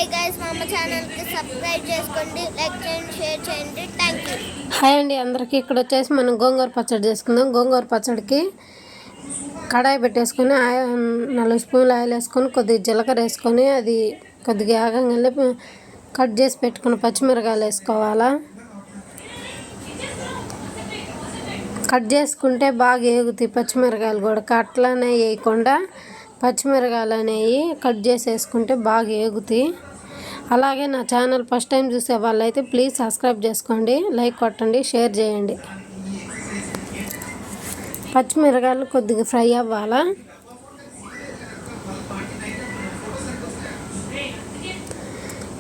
Hi guys, మా అమ్మ ఛానల్కి సబ్స్క్రైబ్ చేసుకోండి, లైక్ చేయండి, షేర్ చేయండి. Thank you. హాయ్ అండి అందరికీ. ఇక్కడ వచ్చేసి మనం గోంగూర పచ్చడి చేసుకుందాం. గోంగూర పచ్చడికి కడాయి పెట్టేసుకొని 4 స్పూన్లు ఆయిల్ వేసుకొని కొద్దిగా జీలకర్ర వేసుకొని అది కొద్దిగా ఆగంగానే కట్ చేసి పెట్టుకున్న పచ్చిమిరకాయలు వేసుకోవాలా. కట్ చేసుకుంటే బాగా ఏగుతాయి పచ్చిమిరకాయలు కూడా. అట్లానే వేయకుండా పచ్చిమిరకాయలు అనేవి కట్ చేసి వేసుకుంటే బాగా ఏగుతాయి. అలాగే నా ఛానల్ ఫస్ట్ టైం చూసే వాళ్ళైతే ప్లీజ్ సబ్స్క్రైబ్ చేసుకోండి, లైక్ కొట్టండి, షేర్ చేయండి. పచ్చిమిరకాయలు కొద్దిగా ఫ్రై అవ్వాలా.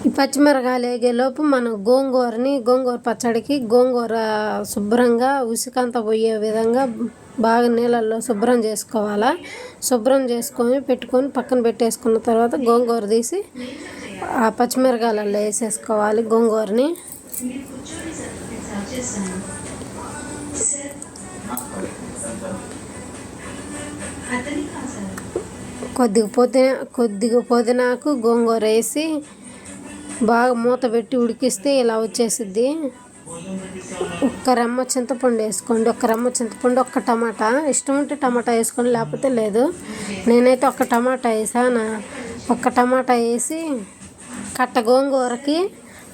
ఈ పచ్చిమిరకాయలు వేగేలోపు మనం గోంగూర పచ్చడికి గోంగూర శుభ్రంగా ఉసుకంతా పోయే విధంగా బాగా నీళ్ళల్లో శుభ్రం చేసుకోవాలా. శుభ్రం చేసుకొని పెట్టుకొని పక్కన పెట్టేసుకున్న తర్వాత గోంగూర తీసి ఆ పచ్చిమిరకాయలలో వేసేసుకోవాలి. గోంగూరని కొద్దిగా పుదీనాకు గోంగూర వేసి బాగా మూత పెట్టి ఉడికిస్తే ఇలా వచ్చేసిద్ది. ఒక్క రెమ్మ చింతపండు వేసుకోండి. ఒక్క టమాటా ఇష్టం ఉంటే టమాటా వేసుకోండి, లేకపోతే లేదు. నేనైతే ఒక్క టమాటా వేసాను. ఒక్క టమాటా వేసి కట్ట గోంగూరకి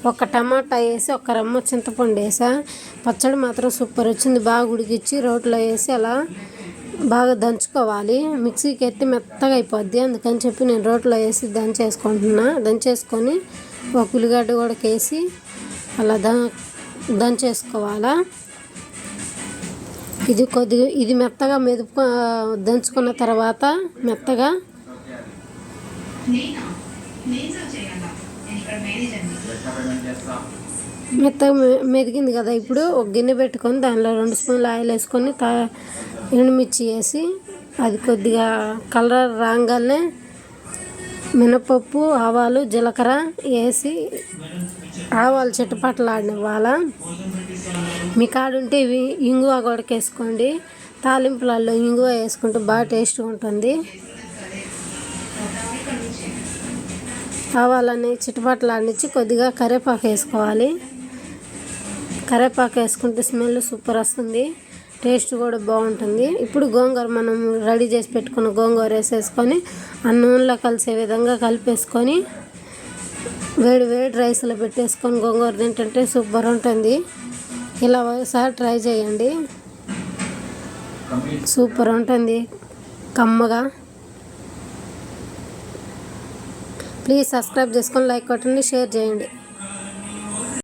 ఒక టమాటా వేసి ఒక రెమ్మ చింతపండు వేసా. పచ్చడి మాత్రం సూపర్ వచ్చింది. బాగా ఉడికిచ్చి రోట్లో వేసి అలా బాగా దంచుకోవాలి. మిక్సీకి ఎత్తి మెత్తగా అయిపోద్ది. అందుకని చెప్పి నేను రోట్లో వేసి దంచేసుకొని ఒక ఉల్లిగడ్డ కూడా వేసి అలా దంచేసుకోవాలా. ఇది మెత్తగా దంచుకున్న తర్వాత మెత్తగా మెదిగింది కదా. ఇప్పుడు ఒక గిన్నె పెట్టుకొని దానిలో 2 స్పూన్లు ఆయిల్ వేసుకొని ఎండుమిర్చి వేసి అది కొద్దిగా కలర్ రాగానే మినపప్పు, ఆవాలు, జీలకర్ర వేసి ఆవాలు చిటపటలాడినివ్వాలా. మీ కాడుంటే ఇంగువ కూడా వేసుకోండి. తాలింపులలో ఇంగువ వేసుకుంటే బాగా టేస్ట్గా ఉంటుంది. ఆవాలని చిటపటలాడినిచ్చి కొద్దిగా కరివేపాకు వేసుకోవాలి. కరివేపాకు వేసుకుంటే స్మెల్ సూపర్ వస్తుంది, టేస్ట్ కూడా బాగుంటుంది. ఇప్పుడు గోంగూర మనం రెడీ చేసి పెట్టుకున్న గోంగూర వేసేసుకొని అన్నంలో కలిసే విధంగా కలిపేసుకొని వేడి రైస్లో పెట్టేసుకొని గోంగూర తింటుంటే సూపర్ ఉంటుంది. ఇలా ఒకసారి ట్రై చేయండి, సూపర్ ఉంటుంది కమ్మగా. ప్లీజ్ సబ్స్క్రైబ్ చేసుకొని లైక్ కొట్టండి, షేర్ చేయండి.